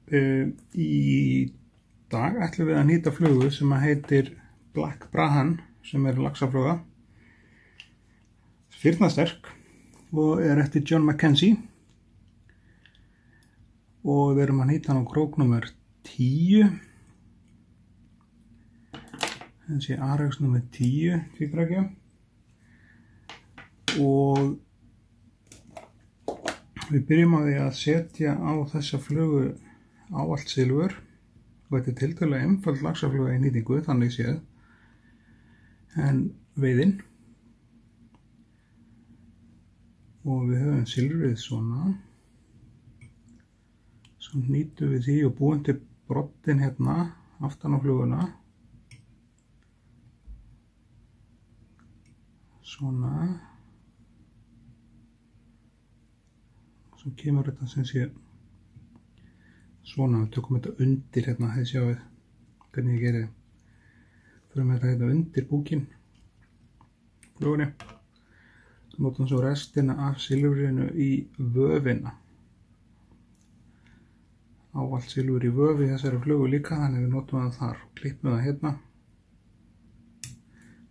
Í dag ætlum við að nýta flugu sem heitir Black Brahman, sem laxafluga, firnasterk og eftir John Mackenzie, og við erum að nýta hann á krók nummer 10, þessi Arex nummer 10 tvíkrakja, og við byrjum á því að setja á þessa flugu ávallt silfur, og þetta er tiltölulega einföld laxafluga í nýtingu, þannig séð, en veiðin, og við höfum silfrið svona, svo nýtum við því og búum til broddin hérna aftan á fluguna, svona, svo kemur þetta sem sé svona, við tökum þetta undir hérna, þið sjáum hvernig ég geri það. Förum þetta hérna undir búkinn, flugunni, notum svo restina af silfrinu í vöfina. Ávallt silfur í vöfi þessari flugu líka, þannig við notum það þar og klippum það hérna.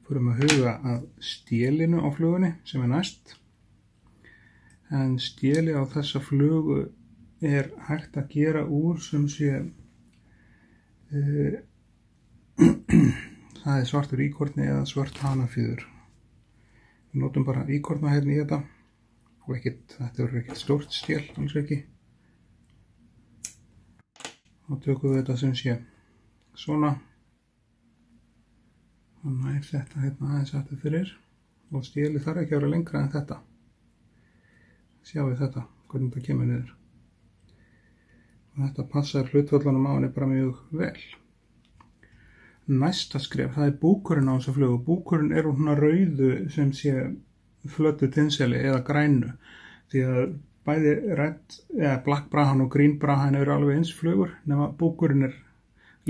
Förum að huga að stélinu á flugunni sem næst. En stélið á þessa flugu hægt að gera úr sem sé það svartur íkorni eða svört hanafjöður. Við notum bara íkorna hérna í þetta og þetta verður ekkert stórt stél, alls ekki. Og tökum við þetta sem sé svona. Þannig er þetta hérna aðeins aftur fyrir og stélið þarf ekki að vera lengra en þetta. Sjáum við þetta, hvernig þetta kemur niður. Og þetta passar hlutföllunum á henni bara mjög vel. Næsta skref, það er búkurinn á þessa flugu. Búkurinn úr svona rauðu sem sé flötu tinnseli eða grænu. Því að bæði Black Brahman og Green Brahman eru alveg eins flugur, nema búkurinn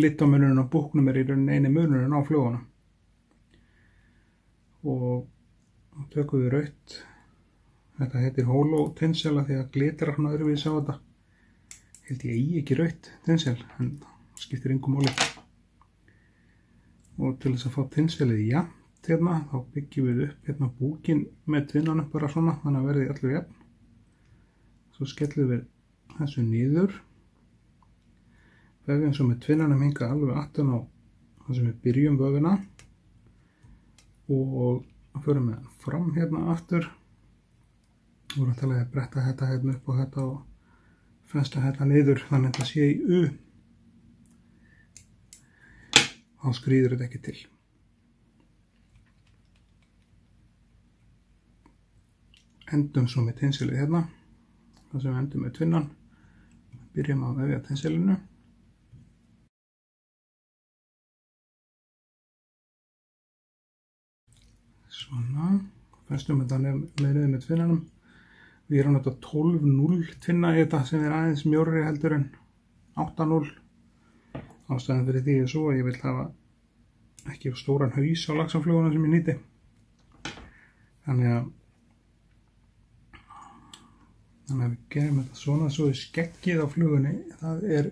litámunurinn og búknum í rauninni eini munurinn á fluguna. Og tökum við rautt. Þetta heitir holo tinsel því að glitrar hann öðruvísi á þetta. Held ég eigi ekki rautt tinsel, en það skiptir engu máli. Og til þess að fá tinselið jafnt hérna, þá byggjum við upp hérna búkinn með tvinnanum bara svona, þannig að verði allir jafn. Svo skellum við þessu niður. Vefjum svo með tvinnanum hinga alveg aftan á það sem við byrjum vöfina. Og förum við fram hérna aftur. Við vorum að tala að bretta þetta hérna upp og þetta og festa þetta niður þannig að þetta sé í U. Þá skrýður þetta ekki til. Endum svo með tinselið hérna. Það sem við endum með tvinnan. Byrjum að vefja tinselinu. Svona. Festum þetta niður með tvinnanum. Við erum þetta 12-0 tvinna í þetta sem aðeins mjórri heldur en 8-0. Ástæðan fyrir því svo að ég vil hafa ekki stóran haus á laxafluguna sem ég nýti. Þannig að við gerum þetta svona, svo skeggið á flugunni. Það er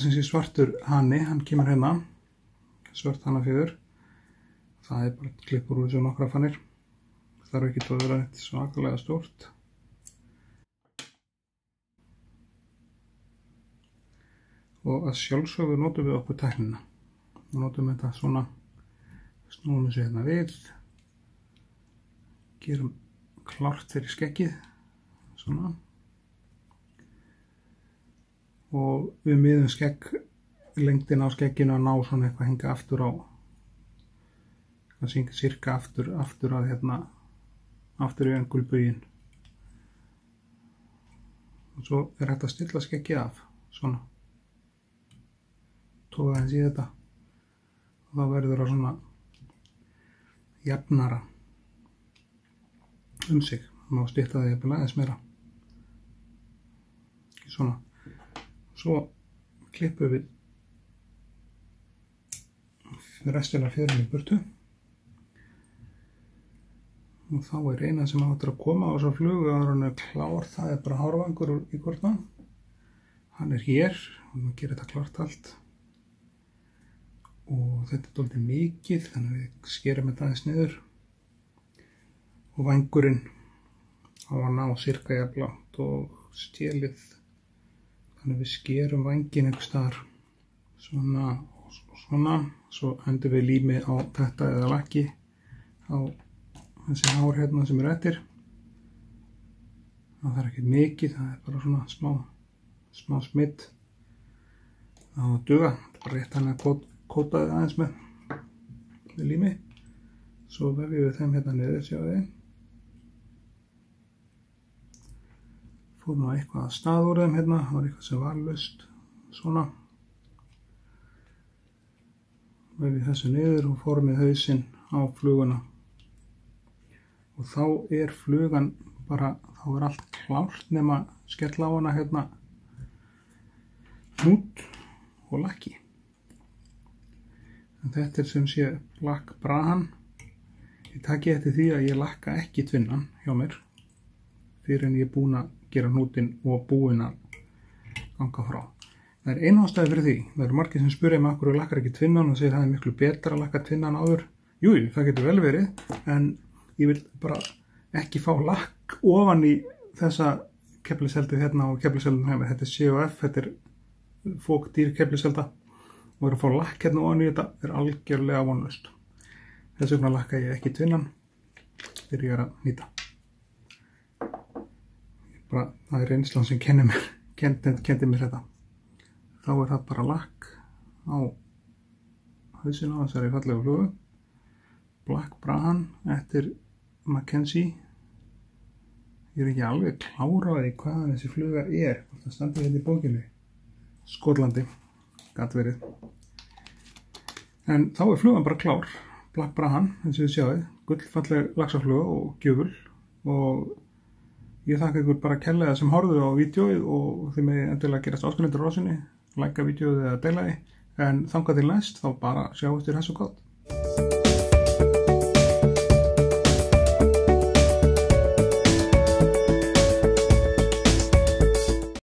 sem sé svartur hani, hann kemur hérna, svart hanafjöður. Það er bara klippur úr þessu nokkra fannir. Það þarf ekki að vera eitthvað svakalega stórt. Og að sjálfsögðu notum við okkur tæknina. Við notum þetta svona, snúum þessu hérna við, gerum klárt fyrir skeggið, svona. Og við miðum lengdina á skegginu að ná svona eitthvað hinga aftur á, það syngur cirka aftur að hérna, aftur í öngulbuginn. Og svo hægt að stilla skeggið af, svona. Tóka aðeins í þetta og þá verður það svona jafnara sig. Það má stytta það aðeins meira. Svona. Svo klippum við restina fjörunni í burtu. Og þá er eina sem áttur að koma á þessa flugu áður en er klár, það er bara hárvangur í kortna. hann er hér og nú gerir þetta klart allt og þetta er dálítið mikið þannig að við skerum þetta aðeins niður og vængurinn á að ná sirka jafn langt og stélið þannig að við skerum vænginn einhvers staðar svona og svona svo endur við lími á þetta eða lakki á þessi hár hérna sem eru eftir það er ekkert mikið, það er bara svona smá smitt á að duga, þetta er bara rétt hann að kóta þið aðeins með lími svo vefjum við þeim hérna niður, sjáðu þið fórum nú eitthvað að stað úr þeim hérna, það var eitthvað sem var laust svona vefjum þessu niður og formið hausinn á fluguna og þá er flugan bara, þá er allt klárt nema skella á hana hérna hnút og lakki en þetta er sem sé lakkbrahan ég taki eftir því að ég lakka ekki tvinnan hjá mér fyrir en ég er búinn að gera hnútinn og búinn að ganga frá það er einu ástæði fyrir því það eru margir sem spyrja mig af hverju lakkar ekki tvinnan og segir það er miklu betra að lakka tvinnan áður jú, það getur vel verið en ég vil bara ekki fá lakk ofan í þessa kefliseldu hérna og kefliseldun hérna þetta er COF, þetta er fókdýr kefliselda og að fá lakk hérna ofan í þetta er algjörlega vonlaust þess vegna lakka ég ekki tvinnan þegar ég er að nýta það er reynslan sem kendi mér þetta þá er það bara lakk á hausinn á þessari fallegu flugu Black Brahan eftir Mackenzie ég er ekki alveg klár á því hvaðan þessi fluga er það standi hérna í bókinni Skotlandi gat verið en þá er flugan bara klár Black Brahan, eins og þið sjáið gullfalleg laxafluga og gjöful og ég þakka ykkur bara kærlega sem horfðu á vídeóið og þið með endilega gerast áskrifendur á sinni lækka vídeóið eða deila því en þangað til næst þá bara sjáumst þér þessu gott